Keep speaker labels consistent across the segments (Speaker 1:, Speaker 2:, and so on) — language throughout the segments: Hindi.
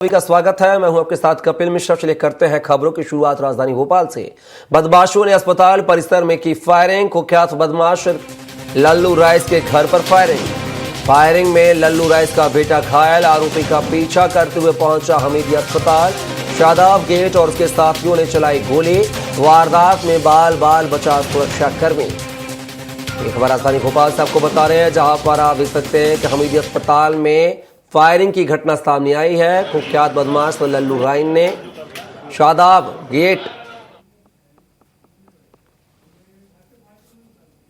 Speaker 1: सभी का स्वागत है। मैं हूं आपके साथ कपिल मिश्रा। चलिए करते हैं खबरों की शुरुआत राजधानी भोपाल से। बदमाशों ने अस्पताल परिसर में की फायरिंग। कुख्यात बदमाश लल्लू राइस के घर पर फायरिंग में लल्लू राइस का बेटा घायल। आरोपी का पीछा करते हुए पहुंचा हमीदिया अस्पताल। शादाब गेट और उसके साथियों ने चलाई गोली। वारदात में बाल बचा सुरक्षा कर्मी। ये खबर राजधानी भोपाल से आपको बता रहे हैं, जहां पर आप देख सकते हैं कि हमीदिया अस्पताल में फायरिंग की घटना सामने आई है। कुख्यात बदमाश लल्लू राइन ने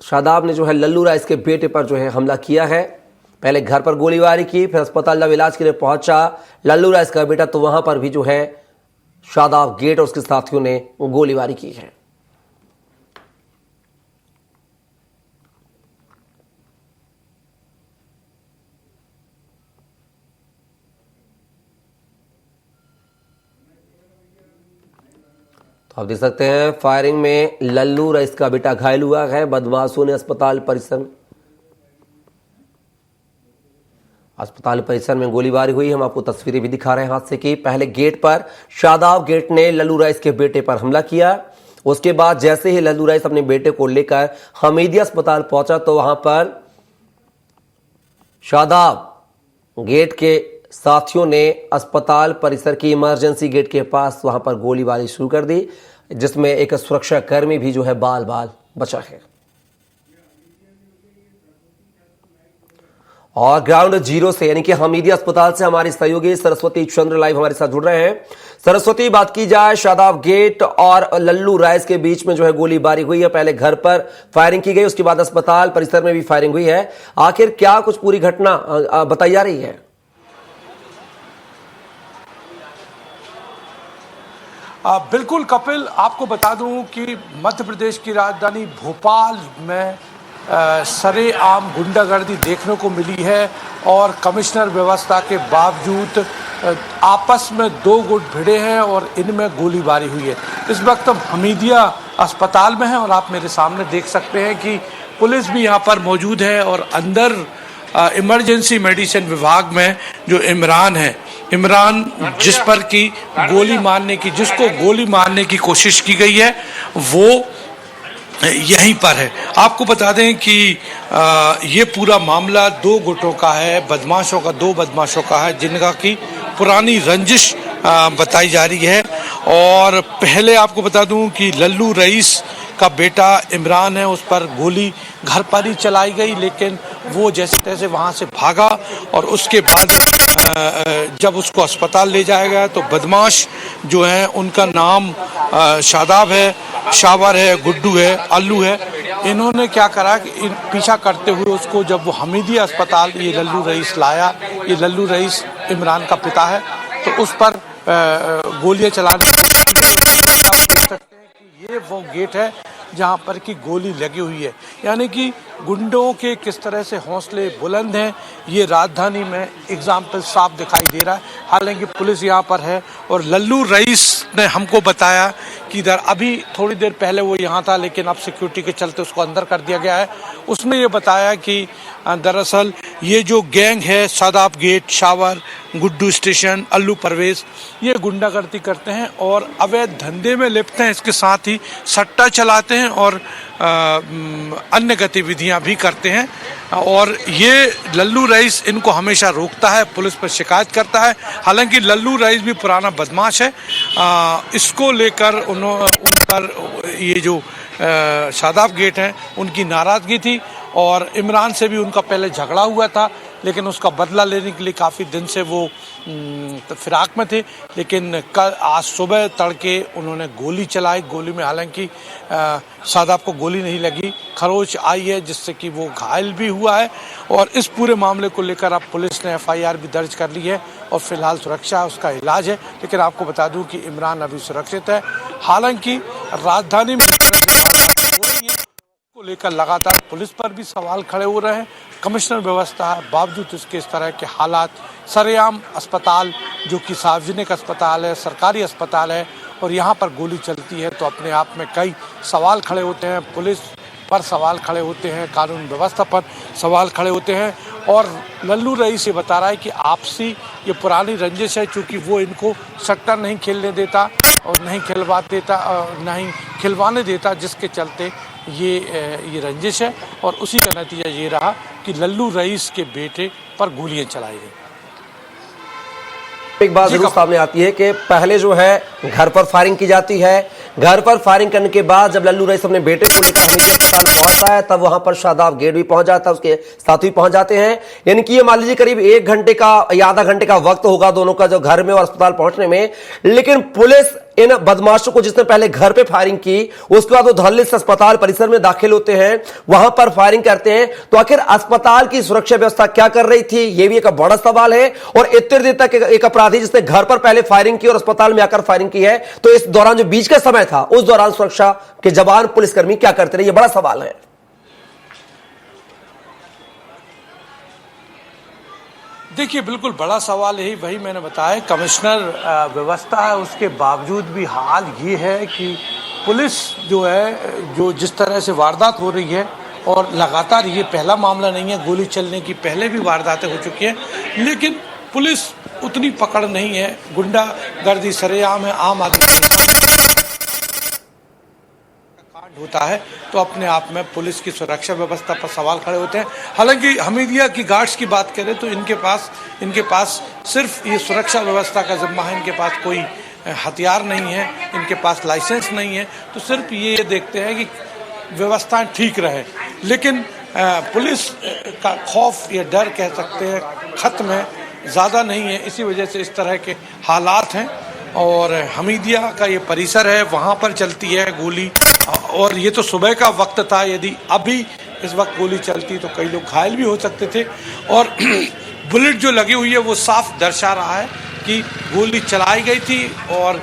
Speaker 1: शादाब ने जो है लल्लू राइस के बेटे पर जो है हमला किया है। पहले घर पर गोलीबारी की, फिर अस्पताल जब इलाज के लिए पहुंचा लल्लू राइस का बेटा, तो वहां पर भी जो है शादाब गेट और उसके साथियों ने गोलीबारी की है। तो आप देख सकते हैं फायरिंग में लल्लू राइस का बेटा घायल हुआ है। बदमाशों ने अस्पताल परिसर में गोलीबारी हुई। हम आपको तस्वीरें भी दिखा रहे हैं हादसे की। पहले गेट पर शादाब गेट ने लल्लू राइस के बेटे पर हमला किया। उसके बाद जैसे ही लल्लू राइस अपने बेटे को लेकर हमीदिया अस्पताल पहुंचा, तो वहां पर शादाब गेट के साथियों ने अस्पताल परिसर की इमरजेंसी गेट के पास वहां पर गोलीबारी शुरू कर दी, जिसमें एक सुरक्षा कर्मी भी जो है बाल बचा है। और ग्राउंड जीरो से यानी कि हमीदिया अस्पताल से हमारी सहयोगी सरस्वती चंद्र लाइव हमारे साथ जुड़ रहे हैं। सरस्वती, बात की जाए शादाब गेट और लल्लू राइस के बीच में जो है गोलीबारी हुई है। पहले घर पर फायरिंग की गई, उसके बाद अस्पताल परिसर में भी फायरिंग हुई है। आखिर क्या कुछ पूरी घटना बताई जा रही है?
Speaker 2: बिल्कुल कपिल, आपको बता दूं कि मध्य प्रदेश की राजधानी भोपाल में सरेआम गुंडागर्दी देखने को मिली है और कमिश्नर व्यवस्था के बावजूद आपस में दो गुट भिड़े हैं और इनमें गोलीबारी हुई है। इस वक्त हम हमीदिया अस्पताल में हैं और आप मेरे सामने देख सकते हैं कि पुलिस भी यहाँ पर मौजूद है और अंदर इमरजेंसी मेडिसिन विभाग में जो इमरान जिसको गोली मारने की कोशिश की गई है, वो यहीं पर है। आपको बता दें कि ये पूरा मामला दो गुटों का है, दो बदमाशों का है, जिनका की पुरानी रंजिश बताई जा रही है। और पहले आपको बता दूं कि लल्लू रईस का बेटा इमरान है, उस पर गोली घर पर ही चलाई गई, लेकिन वो जैसे तैसे वहां से भागा और उसके बाद जब उसको अस्पताल ले जाया गया तो बदमाश जो है उनका नाम शादाब है, शावर है, गुड्डू है, अल्लू है। इन्होंने क्या करा कि पीछा करते हुए उसको जब वो हमीदिया अस्पताल ये लल्लू रईस लाया, ये लल्लू रईस इमरान का पिता है, तो उस पर गोलियां चलाने ये वो गेट है जहां पर की गोली लगी हुई है। यानी कि गुंडों के किस तरह से हौसले बुलंद हैं, ये राजधानी में एग्जाम्पल साफ दिखाई दे रहा है। हालांकि पुलिस यहाँ पर है और लल्लू रईस ने हमको बताया कि इधर अभी थोड़ी देर पहले वो यहाँ था, लेकिन अब सिक्योरिटी के चलते उसको अंदर कर दिया गया है। उसने ये बताया कि दरअसल ये जो गैंग है शादाब गेट, शावर, गुड्डू स्टेशन, अल्लू परवेज, ये गुंडागर्दी करते हैं और अवैध धंधे में लिप्त हैं। इसके साथ ही सट्टा चलाते हैं और अन्य गतिविधियां भी करते हैं। और ये लल्लू रईस इनको हमेशा रोकता है, पुलिस पर शिकायत करता है। हालांकि लल्लू रईस भी पुराना बदमाश है। इसको लेकर उन पर ये जो शादाब गेट हैं उनकी नाराजगी थी और इमरान से भी उनका पहले झगड़ा हुआ था, लेकिन उसका बदला लेने के लिए काफ़ी दिन से वो फिराक में थे। लेकिन कल आज सुबह तड़के उन्होंने गोली चलाई। गोली में हालांकि शादाब को गोली नहीं लगी, खरोच आई है, जिससे कि वो घायल भी हुआ है। और इस पूरे मामले को लेकर अब पुलिस ने FIR भी दर्ज कर ली है और फिलहाल सुरक्षा उसका इलाज है। लेकिन आपको बता दूं कि इमरान अभी सुरक्षित है। हालांकि राजधानी में को लेकर लगातार पुलिस पर भी सवाल खड़े हो रहे हैं। कमिश्नर व्यवस्था है, बावजूद इसके इस तरह के हालात, सरेआम अस्पताल जो कि सार्वजनिक अस्पताल है, सरकारी अस्पताल है, और यहाँ पर गोली चलती है तो अपने आप में कई सवाल खड़े होते हैं। पुलिस पर सवाल खड़े होते हैं, कानून व्यवस्था पर सवाल खड़े होते हैं। और लल्लू रईस ये बता रहा है कि आपसी ये पुरानी रंजिश है, चूँकि वो इनको सट्टा नहीं खेलने देता और नहीं खिलवाने देता, जिसके चलते ये रंजिश है। और उसी का नतीजा ये रहा कि लल्लू रईस के बेटे पर गोलियां चलाई गई।
Speaker 1: एक बात जरूर सामने आती है कि पहले जो है घर पर फायरिंग की जाती है, घर पर फायरिंग करने के बाद जब लल्लू रईस अपने बेटे को लेकर हमीदिया अस्पताल पहुंचता है, तब वहां पर शादाब गेट भी पहुंच जाता है, उसके साथी पहुंच जाते हैं। यानी कि ये मान लीजिए करीब 1 घंटे का या आधा घंटे का वक्त होगा दोनों का, जो घर में और अस्पताल पहुंचने में। लेकिन पुलिस इन बदमाशों को, जिसने पहले घर पे फायरिंग की, उसके बाद वो धौलपुर अस्पताल परिसर में दाखिल होते हैं, वहां पर फायरिंग करते हैं, तो आखिर अस्पताल की सुरक्षा व्यवस्था क्या कर रही थी, यह भी एक बड़ा सवाल है। और इतनी देर तक एक अपराधी जिसने घर पर पहले फायरिंग की और अस्पताल में आकर फायरिंग की है, तो इस दौरान जो बीच का समय था, उस दौरान सुरक्षा के जवान पुलिसकर्मी क्या करते रहे, यह बड़ा सवाल है।
Speaker 2: देखिए, बिल्कुल बड़ा सवाल यही वही मैंने बताया, कमिश्नर व्यवस्था है, उसके बावजूद भी हाल ये है कि पुलिस जो है, जो जिस तरह से वारदात हो रही है, और लगातार ये पहला मामला नहीं है, गोली चलने की पहले भी वारदातें हो चुकी हैं, लेकिन पुलिस उतनी पकड़ नहीं है। गुंडागर्दी सरेआम है, आम आदमी कांड होता है तो अपने आप में पुलिस की सुरक्षा व्यवस्था पर सवाल खड़े होते हैं। हालांकि हमीदिया की गार्ड्स की बात करें तो इनके पास सिर्फ ये सुरक्षा व्यवस्था का जिम्मा है, इनके पास कोई हथियार नहीं है, इनके पास लाइसेंस नहीं है, तो सिर्फ ये देखते हैं कि व्यवस्था ठीक रहे। लेकिन पुलिस का खौफ या डर कह सकते हैं खत्म है, ज़्यादा नहीं है। इसी वजह से इस तरह के हालात हैं। और हमीदिया का ये परिसर है, वहाँ पर चलती है गोली, और ये तो सुबह का वक्त था, यदि अभी इस वक्त गोली चलती तो कई लोग घायल भी हो सकते थे। और बुलेट जो लगी हुई है वो साफ दर्शा रहा है कि गोली चलाई गई थी, और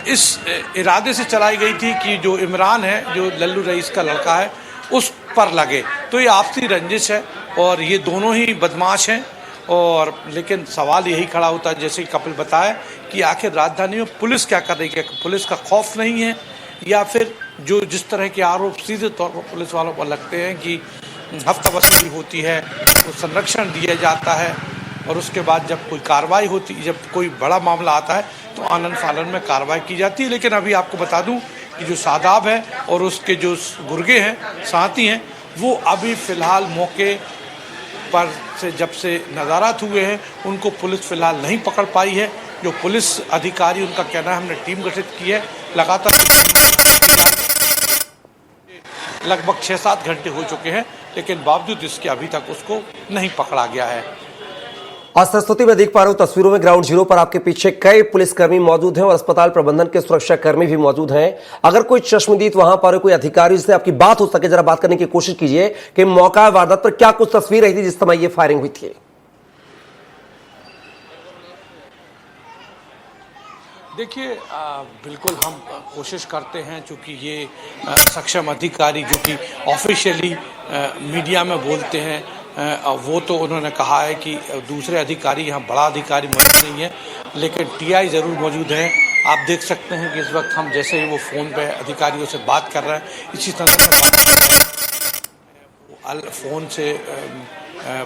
Speaker 2: इस इरादे से चलाई गई थी कि जो इमरान है, जो लल्लू रईस का लड़का है, उस पर लगे। तो ये आपसी रंजिश है और ये दोनों ही बदमाश हैं। और लेकिन सवाल यही खड़ा होता है, जैसे कपिल बताया, कि आखिर राजधानी में पुलिस क्या कर रही है? पुलिस का खौफ नहीं है, या फिर जो जिस तरह के आरोप सीधे तौर पर पुलिस वालों पर लगते हैं कि हफ्ता वसूली होती है, तो संरक्षण दिया जाता है, और उसके बाद जब कोई कार्रवाई होती, जब कोई बड़ा मामला आता है तो आनन फानन में कार्रवाई की जाती है। लेकिन अभी आपको बता दूं कि जो शादाब है और उसके जो गुर्गे हैं, साथी हैं, वो अभी फ़िलहाल मौके पर से जब से नज़ारत हुए हैं, उनको पुलिस फ़िलहाल नहीं पकड़ पाई है। जो पुलिस अधिकारी, उनका कहना है हमने टीम गठित की है, लगातार लगभग 6-7 घंटे हो चुके हैं, लेकिन बावजूद इसके अभी तक उसको नहीं पकड़ा गया है।
Speaker 1: आज सरस्वती में देख पा रहा हूं तस्वीरों में, ग्राउंड जीरो पर आपके पीछे कई पुलिसकर्मी मौजूद हैं और अस्पताल प्रबंधन के सुरक्षा कर्मी भी मौजूद हैं। अगर कोई चश्मदीद वहां पर कोई अधिकारी जिससे आपकी बात हो सके, जरा बात करने की कोशिश कीजिए कि मौका वारदात पर क्या कुछ तस्वीर रही थी जिस समय ये फायरिंग हुई थी।
Speaker 2: देखिए, बिल्कुल हम कोशिश करते हैं, चूँकि ये सक्षम अधिकारी जो कि ऑफिशियली मीडिया में बोलते हैं, वो तो उन्होंने कहा है कि दूसरे अधिकारी, यहाँ बड़ा अधिकारी मौजूद नहीं है, लेकिन टीआई ज़रूर मौजूद है। आप देख सकते हैं कि इस वक्त हम जैसे ही वो फ़ोन पे अधिकारियों से बात कर रहे हैं, इसी तरह से फ़ोन से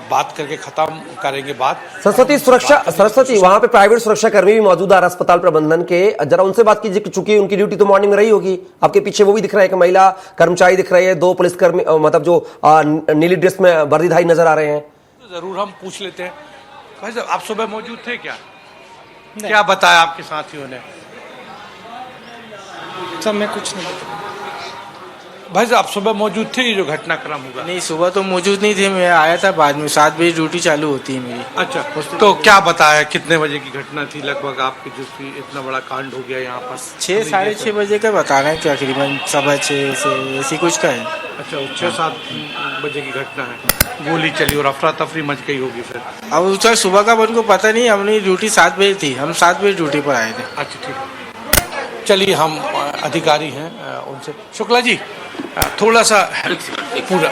Speaker 2: बात करके ख़त्म करेंगे बात।
Speaker 1: सरस्वती वहां पे प्राइवेट सुरक्षा कर्मी भी मौजूद है अस्पताल प्रबंधन के, जरा उनसे बात कीजिए, चूंकि उनकी ड्यूटी तो मॉर्निंग में रही होगी। आपके पीछे वो भी दिख रहा है, एक महिला कर्मचारी दिख रही है, 2 पुलिसकर्मी, मतलब जो नीली ड्रेस में वर्दीधारी नजर आ रहे हैं।
Speaker 2: तो जरूर हम पूछ लेते हैं। भाई साहब, आप सुबह मौजूद थे क्या? क्या बताया आपके साथियों ने?
Speaker 3: सब मैं कुछ नहीं।
Speaker 2: भाई साहब, आप सुबह मौजूद थे ये जो घटनाक्रम हुआ?
Speaker 3: नहीं, सुबह तो मौजूद नहीं थे, मैं आया था बाद में। 7 बजे ड्यूटी चालू होती है मेरी।
Speaker 2: अच्छा, तो क्या बताया, कितने बजे की घटना थी लगभग आपकी, जिसकी इतना बड़ा कांड हो गया यहाँ पर?
Speaker 3: 6-6:30 बजे का बता रहे हैं, तकरीबन 6:15 से ऐसी कुछ का है।
Speaker 2: अच्छा, 6-7 बजे की घटना है, गोली चली और अफरा तफरी मच गई होगी फिर?
Speaker 3: अब उसका सुबह का अपन को पता नहीं, अपनी ड्यूटी 7 बजे थी, हम 7 बजे ड्यूटी पर आए थे।
Speaker 2: अच्छा, ठीक है। चलिए, हम अधिकारी हैं उनसे, शुक्ला जी थोड़ा सा पूरा।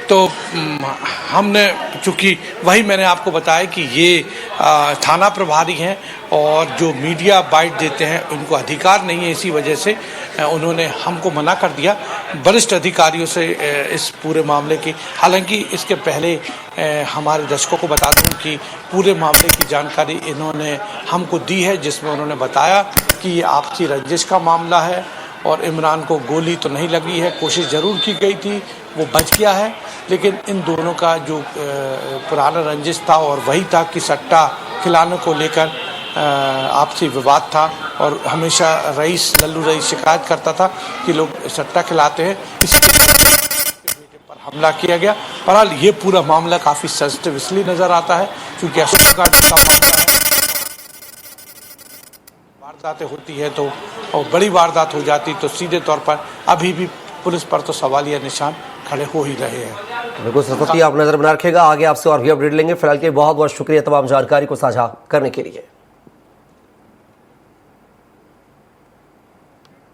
Speaker 2: तो हमने, चूँकि वही मैंने आपको बताया कि ये थाना प्रभारी हैं और जो मीडिया बाइट देते हैं उनको अधिकार नहीं है, इसी वजह से उन्होंने हमको मना कर दिया वरिष्ठ अधिकारियों से इस पूरे मामले की। हालांकि इसके पहले हमारे दर्शकों को बता दूं कि पूरे मामले की जानकारी इन्होंने हमको दी है, जिसमें उन्होंने बताया कि ये आपसी रंजिश का मामला है और इमरान को गोली तो नहीं लगी है, कोशिश ज़रूर की गई थी, वो बच गया है। लेकिन इन दोनों का जो पुराना रंजिश था और वही था कि सट्टा खिलाने को लेकर आपसी विवाद था और हमेशा लल्लू रईस शिकायत करता था कि लोग सट्टा खिलाते हैं, इसी बेटे पर हमला किया गया। बहरहाल ये पूरा मामला काफ़ी सेंसिटिव इसलिए नज़र आता है क्योंकि अशोक गार्डन का मामला है, वारदातें होती है तो और बड़ी वारदात हो जाती तो सीधे तौर पर अभी भी पुलिस पर तो सवालिया निशान खड़े हो ही रहे हैं।
Speaker 1: बिल्कुल सरस्वती, आप नजर बना रखिएगा, आगे आपसे और भी अपडेट लेंगे। फिलहाल के बहुत बहुत शुक्रिया तमाम जानकारी को साझा करने के लिए।